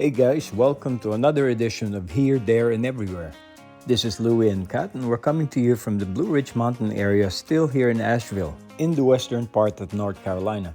Hey guys, welcome to another edition of Here, There, and Everywhere. This is Louie and Kat, and we're coming to you from the Blue Ridge Mountain area, still here in Asheville, in the western part of North Carolina.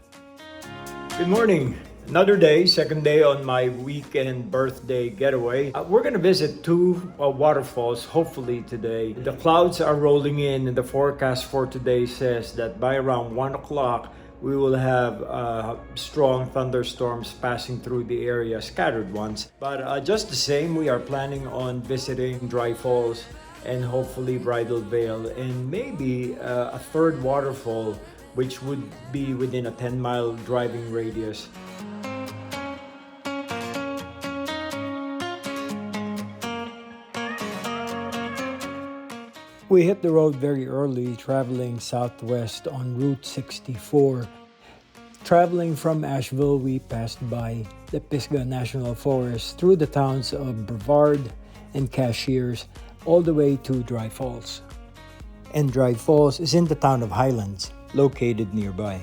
Good morning. Another day, second day on my weekend birthday getaway. We're going to visit two waterfalls, hopefully today. The clouds are rolling in, and the forecast for today says that by around 1 o'clock, we will have strong thunderstorms passing through the area, scattered ones. But just the same, we are planning on visiting Dry Falls and hopefully Bridal Vale and maybe a third waterfall, which would be within a 10-mile driving radius. We hit the road very early, traveling southwest on Route 64. Traveling from Asheville, we passed by the Pisgah National Forest through the towns of Brevard and Cashiers, all the way to Dry Falls. And Dry Falls is in the town of Highlands, located nearby.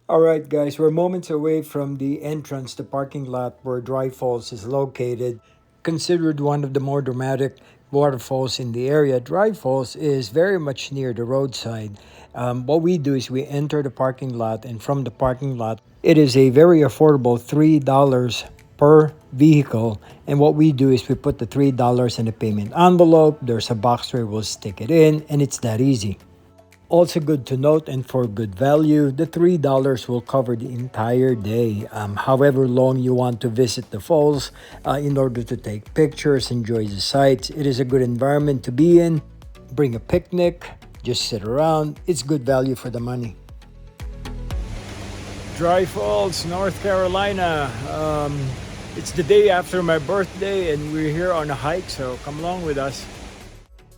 Alright guys, we're moments away from the entrance, the parking lot where Dry Falls is located. Considered one of the more dramatic waterfalls in the area, Dry Falls is very much near the roadside. What we do is we enter the parking lot, and from the parking lot, it is a very affordable $3 per vehicle. And what we do is we put the $3 in the payment envelope. There's a box where we'll stick it in, and it's that easy. Also good to note, and for good value, the $3 will cover the entire day, however long you want to visit the falls, in order to take pictures, enjoy the sights. It is a good environment to be in. Bring a picnic, just sit around. It's good value for the money. Dry Falls, North Carolina. It's the day after my birthday and we're here on a hike, so come along with us.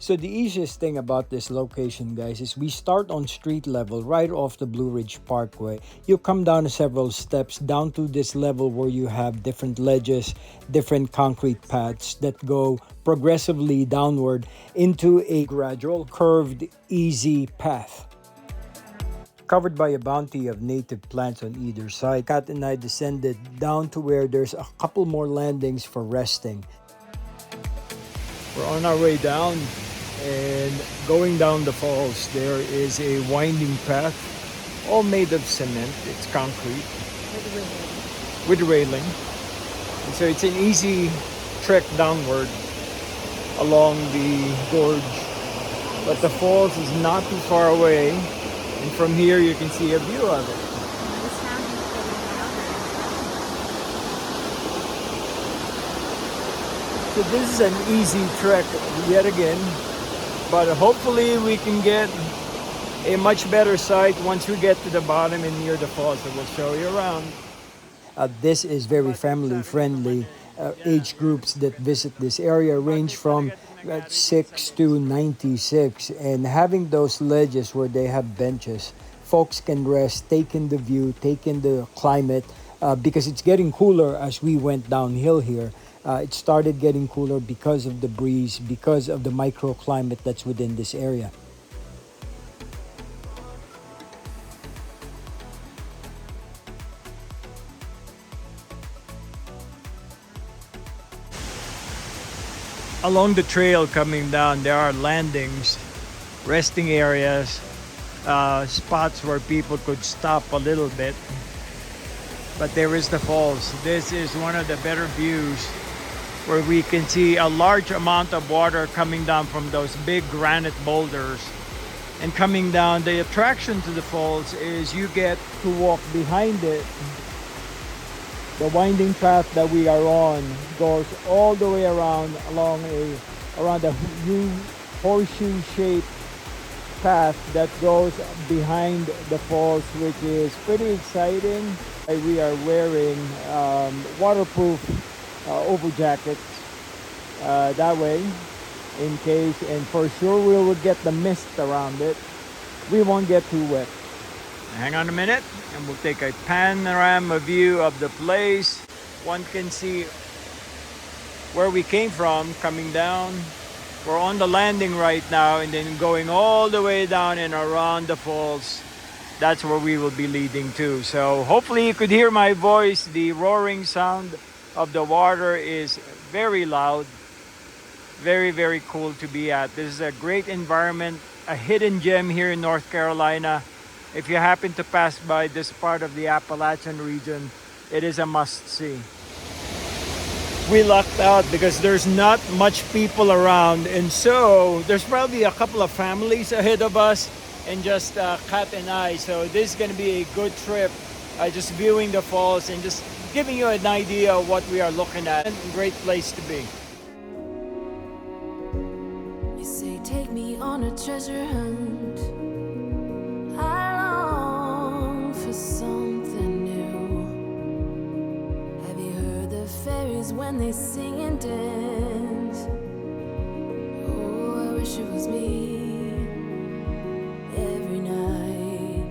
So the easiest thing about this location, guys, is we start on street level right off the Blue Ridge Parkway. You come down several steps down to this level where you have different ledges, different concrete paths that go progressively downward into a gradual, curved, easy path. Covered by a bounty of native plants on either side, Kat and I descended down to where there's a couple more landings for resting. We're on our way down. And going down the falls, there is a winding path, all made of cement. It's concrete. With railing. And so it's an easy trek downward along the gorge. But the falls is not too far away. And from here you can see a view of it. So this is an easy trek yet again. But hopefully we can get a much better sight once we get to the bottom and near the falls, so we'll show you around. This is very family friendly. Age groups that visit this area range from 6 to 96, and having those ledges where they have benches, folks can rest, take in the view, take in the climate, because it's getting cooler as we went downhill here. It started getting cooler because of the breeze, because of the microclimate that's within this area. Along the trail coming down, there are landings, resting areas, spots where people could stop a little bit. But there is the falls. This is one of the better views where we can see a large amount of water coming down from those big granite boulders. And coming down, the attraction to the falls is you get to walk behind it. The winding path that we are on goes all the way around around a horseshoe-shaped path that goes behind the falls, which is pretty exciting. We are wearing waterproof over jackets that way, in case, and for sure we will get the mist around it. We won't get too wet. Hang on a minute and we'll take a panorama view of the place. One can see where we came from coming down. We're on the landing right now and then going all the way down and around the falls. That's where we will be leading to. So hopefully you could hear my voice. The roaring sound of the water is very loud. Very, very cool to be at. This is a great environment, a hidden gem here in North Carolina. If you happen to pass by this part of the Appalachian region, it is a must-see. We lucked out because there's not much people around, and so there's probably a couple of families ahead of us and just Kat and I. So this is going to be a good trip, just viewing the falls and just giving you an idea of what we are looking at. And a great place to be. You say take me on a treasure hunt. I long for something new. Have you heard the fairies when they sing and dance? Oh, I wish it was me every night.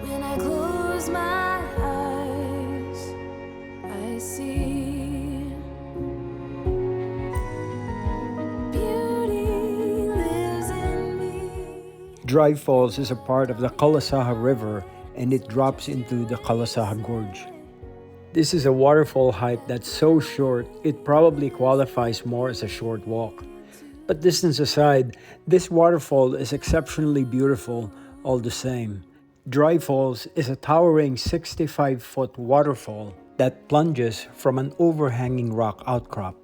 When I close my eyes, I see Dry Falls is a part of the Kalasaha River and it drops into the Kalasaha Gorge. This is a waterfall hike that's so short, it probably qualifies more as a short walk. But distance aside, this waterfall is exceptionally beautiful all the same. Dry Falls is a towering 65-foot waterfall that plunges from an overhanging rock outcrop,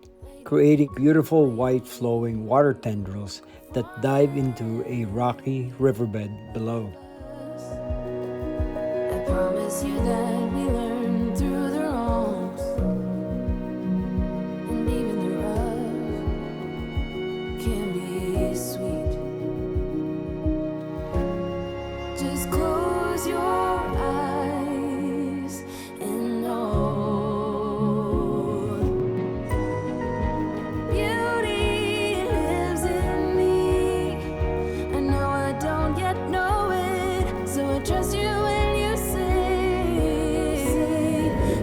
creating beautiful white flowing water tendrils that dive into a rocky riverbed below. I promise you that we learn through the wrongs, and even the rough can be sweet. Just close your eyes and know beauty lives in me. I know I don't yet know it, so I trust you when you say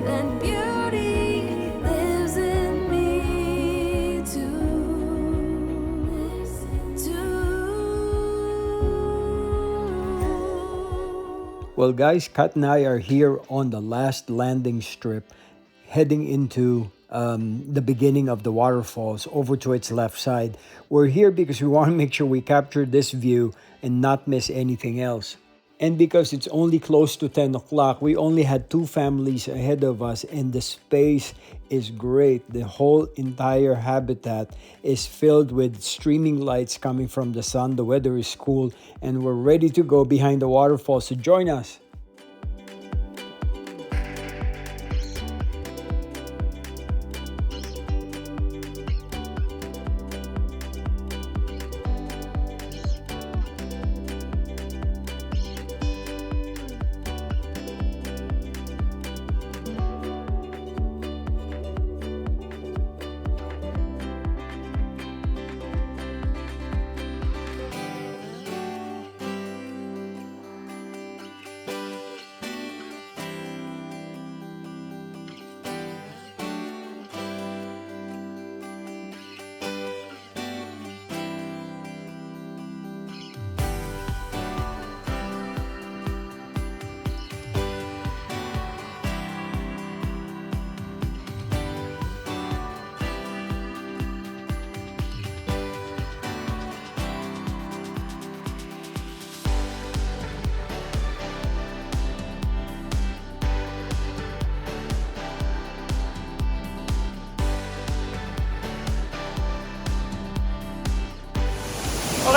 that beauty lives in me too. Well guys, Kat and I are here on the last landing strip, heading into the beginning of the waterfalls over to its left side. We're here because we want to make sure we capture this view and not miss anything else. And because it's only close to 10 o'clock, we only had 2 families ahead of us and the space is great. The whole entire habitat is filled with streaming lights coming from the sun. The weather is cool and we're ready to go behind the waterfalls, so join us.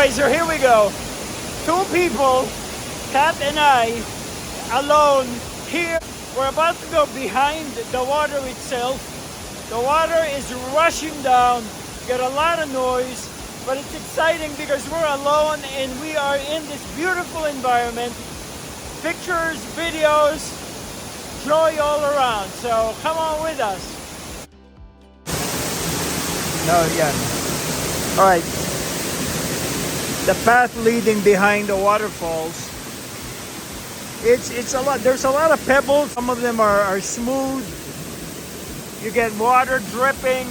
Anyway, so here we go. Two people, Kat and I, alone here. We're about to go behind the water itself. The water is rushing down. Got a lot of noise, but it's exciting because we're alone and we are in this beautiful environment. Pictures, videos, joy all around. So come on with us. No, yeah. All right. The path leading behind the waterfalls. It's a lot. There's a lot of pebbles. Some of them are smooth. You get water dripping.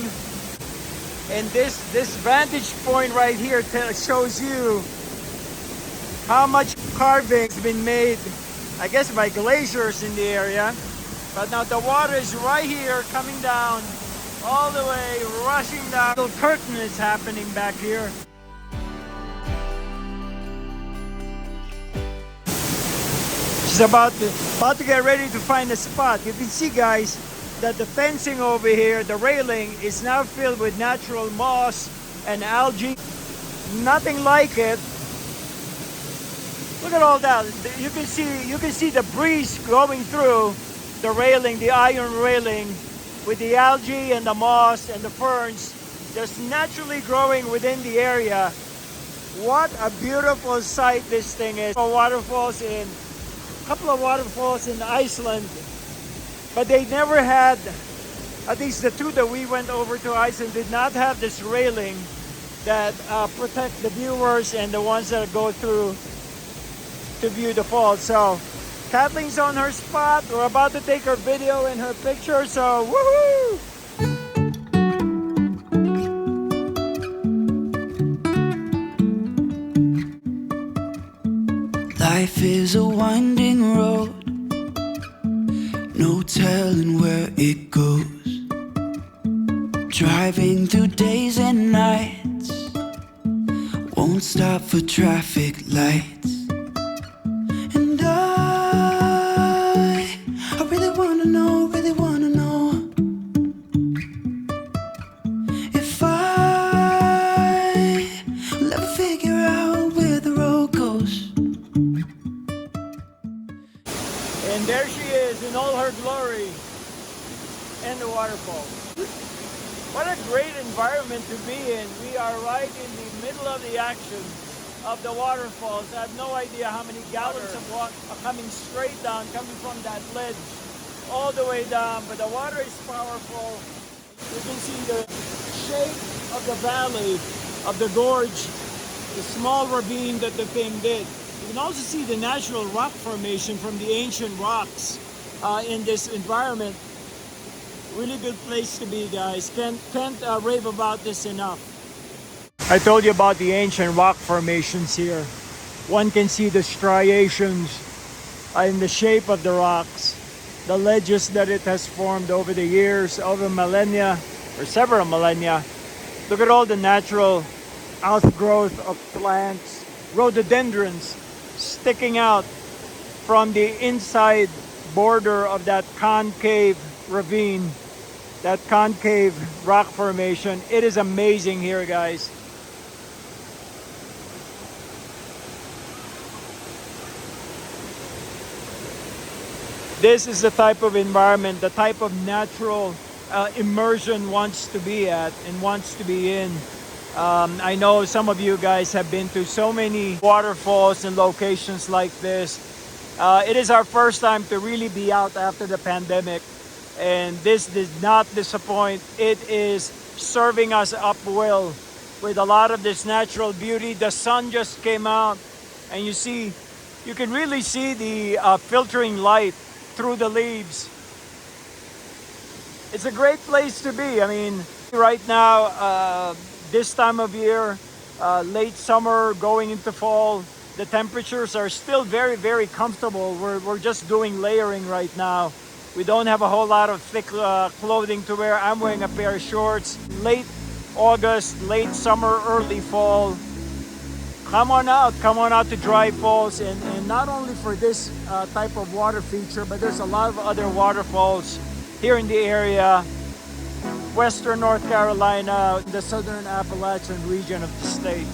And this vantage point right here shows you how much carving has been made, I guess, by glaciers in the area. But now the water is right here coming down all the way, rushing down. A little curtain is happening back here. She's about to get ready to find a spot. You can see, guys, that the fencing over here, the railing, is now filled with natural moss and algae. Nothing like it. Look at all that. You can see the breeze going through the railing, the iron railing, with the algae and the moss and the ferns just naturally growing within the area. What a beautiful sight this thing is. A couple of waterfalls in Iceland, but they never had, at least the two that we went over to Iceland, did not have this railing that protect the viewers and the ones that go through to view the falls. So Kathleen's on her spot. We're about to take her video and her picture, so woohoo! Life is a winding road, no telling where it goes. Driving through days and nights, won't stop for traffic lights. And I really wanna know if will ever figure out where the road goes. And there she is in all her glory, and the waterfall. What a great environment to be in. We are right in the middle of the action of the waterfalls. I have no idea how many gallons of water are coming straight down, coming from that ledge all the way down, but the water is powerful. You can see the shape of the valley, of the gorge, the small ravine that the thing did. You can also see the natural rock formation from the ancient rocks in this environment. Really good place to be, guys. Can't rave about this enough. I told you about the ancient rock formations here. One can see the striations in the shape of the rocks, the ledges that it has formed over the years, over millennia, or several millennia. Look at all the natural outgrowth of plants, rhododendrons sticking out from the inside border of that concave ravine, that concave rock formation. It is amazing here, guys. This is the type of environment, the type of natural immersion wants to be at and wants to be in. I know some of you guys have been to so many waterfalls and locations like this. It is our first time to really be out after the pandemic, and this did not disappoint. It is serving us up well with a lot of this natural beauty. The sun just came out, and you can really see the filtering light through the leaves. It's a great place to be. I mean, right now, this time of year, late summer going into fall, the temperatures are still very, very comfortable. We're just doing layering right now. We don't have a whole lot of thick clothing to wear. I'm wearing a pair of shorts. Late August, late summer, early fall. Come on out to Dry Falls, and not only for this type of water feature, but there's a lot of other waterfalls here in the area. Western North Carolina, the southern Appalachian region of the state.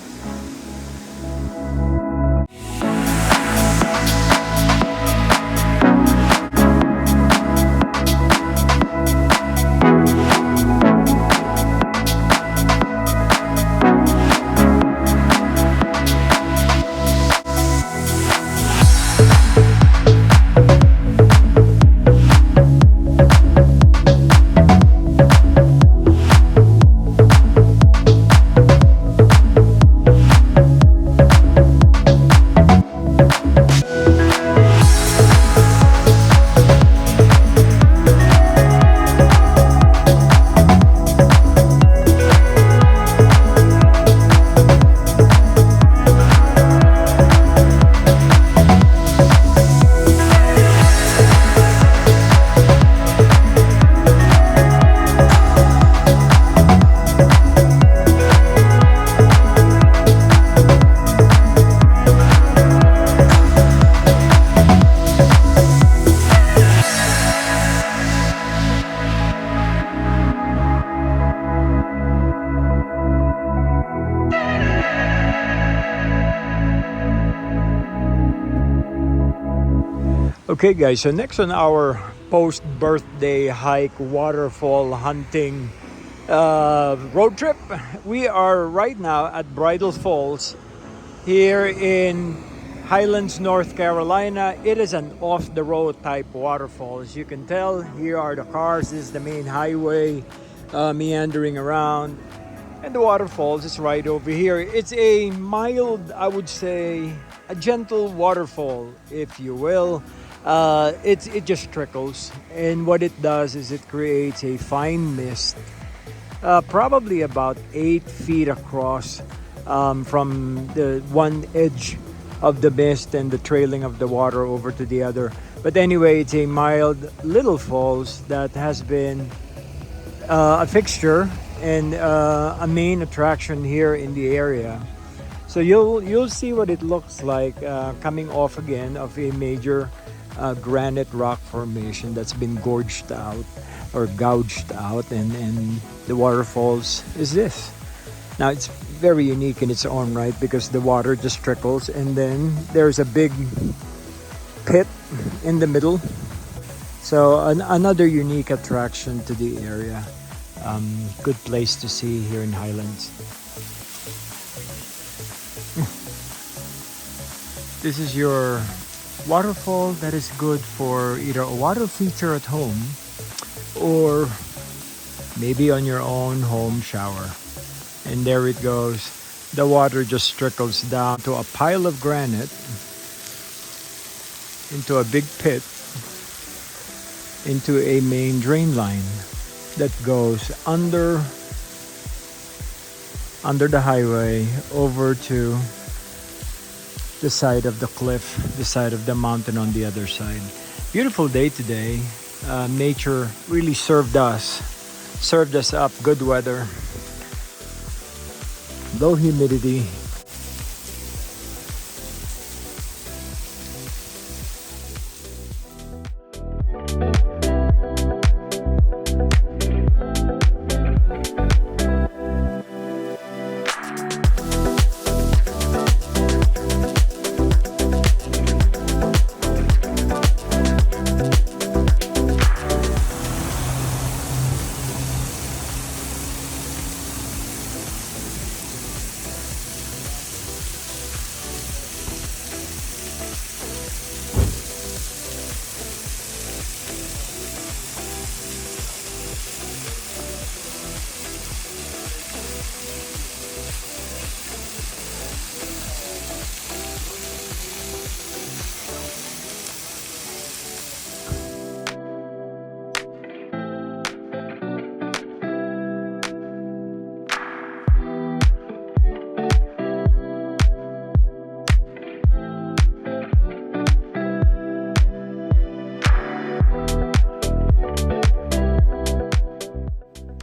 Okay, guys, so next on our post birthday hike, waterfall hunting road trip, we are right now at Bridal Falls here in Highlands, North Carolina. It is an off the road type waterfall. As you can tell, here are the cars. This is the main highway meandering around. And the waterfalls is right over here. It's a mild, I would say, a gentle waterfall, if you will. It just trickles, and what it does is it creates a fine mist, probably about 8 feet across, from the one edge of the mist and the trailing of the water over to the other. But anyway, it's a mild little falls that has been a fixture and a main attraction here in the area. So you'll see what it looks like coming off again of a major granite rock formation that's been gorged out or gouged out, and the waterfalls is this. Now it's very unique in its own right because the water just trickles, and then there's a big pit in the middle. So another unique attraction to the area. Good place to see here in Highlands. This is your waterfall that is good for either a water feature at home or maybe on your own home shower. And there it goes. The water just trickles down to a pile of granite, into a big pit, into a main drain line that goes under the highway over to the side of the cliff, the side of the mountain on the other side. Beautiful day today. Nature really served us up. Good weather, low humidity.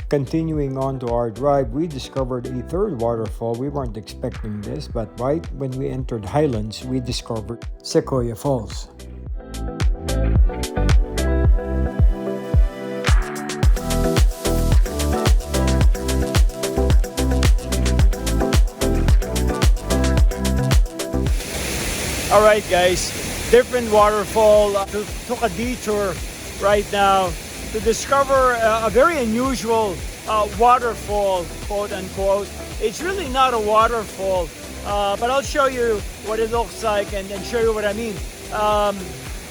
Continuing on to our drive, we discovered a third waterfall. We weren't expecting this, but right when we entered Highlands, we discovered Sequoia Falls. All right, guys, different waterfall. Took a detour right now to discover a very unusual waterfall, quote unquote. It's really not a waterfall, but I'll show you what it looks like and show you what I mean.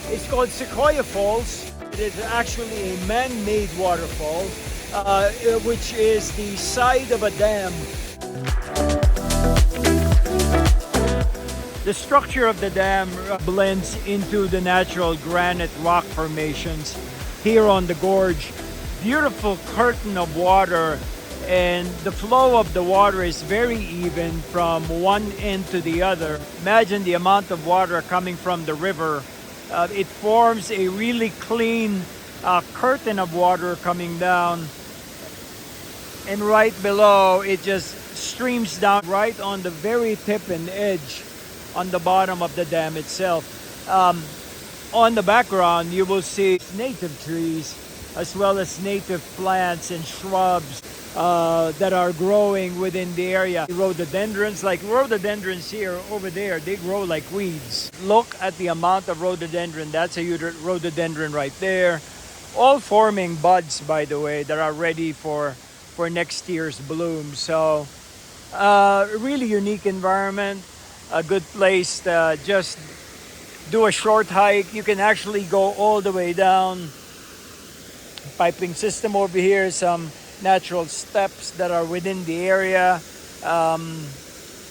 It's called Sequoia Falls. It is actually a man-made waterfall, which is the side of a dam. The structure of the dam blends into the natural granite rock formations here on the gorge. Beautiful curtain of water, and the flow of the water is very even from one end to the other. Imagine the amount of water coming from the river. It forms a really clean curtain of water coming down, and right below it just streams down right on the very tip and edge on the bottom of the dam itself. On the background, you will see native trees as well as native plants and shrubs that are growing within the area. Rhododendrons, like rhododendrons here, over there, they grow like weeds. Look at the amount of rhododendron. That's a rhododendron right there. All forming buds, by the way, that are ready for next year's bloom. So a really unique environment, a good place to just do a short hike. You can actually go all the way down. Piping system over here, some natural steps that are within the area.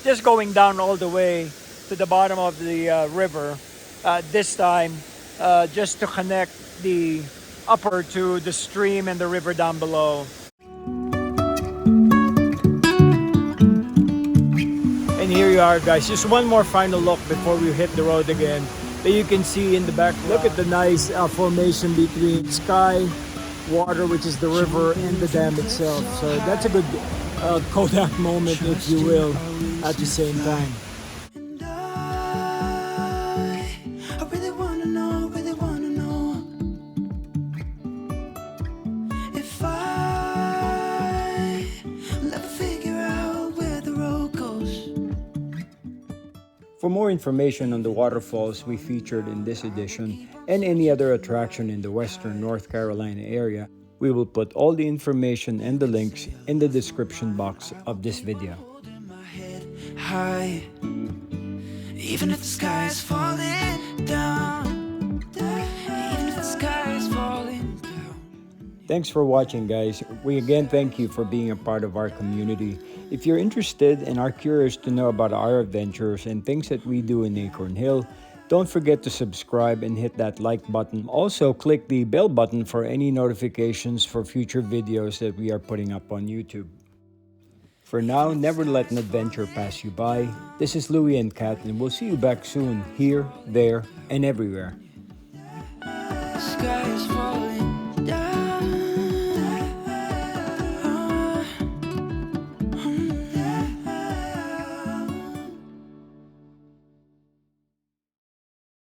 Just going down all the way to the bottom of the river. This time, just to connect the upper to the stream and the river down below. And here you are, guys. Just one more final look before we hit the road again. That you can see in the back. Look at the nice formation between sky, water, which is the river, and the dam itself. So that's a good Kodak moment, if you will, at the same time. And I really wanna know if I'll ever figure out where the road goes. For more information on the waterfalls we featured in this edition and any other attraction in the western North Carolina area, we will put all the information and the links in the description box of this video. Holding my head high, even if the sky is falling down. Even if the sky is falling down. Thanks for watching, guys. We again thank you for being a part of our community. If you're interested and are curious to know about our adventures and things that we do in Acorn Hill, don't forget to subscribe and hit that like button. Also, click the bell button for any notifications for future videos that we are putting up on YouTube. For now, never let an adventure pass you by. This is Louie and Kat, and we'll see you back soon, here, there, and everywhere. The sky is falling.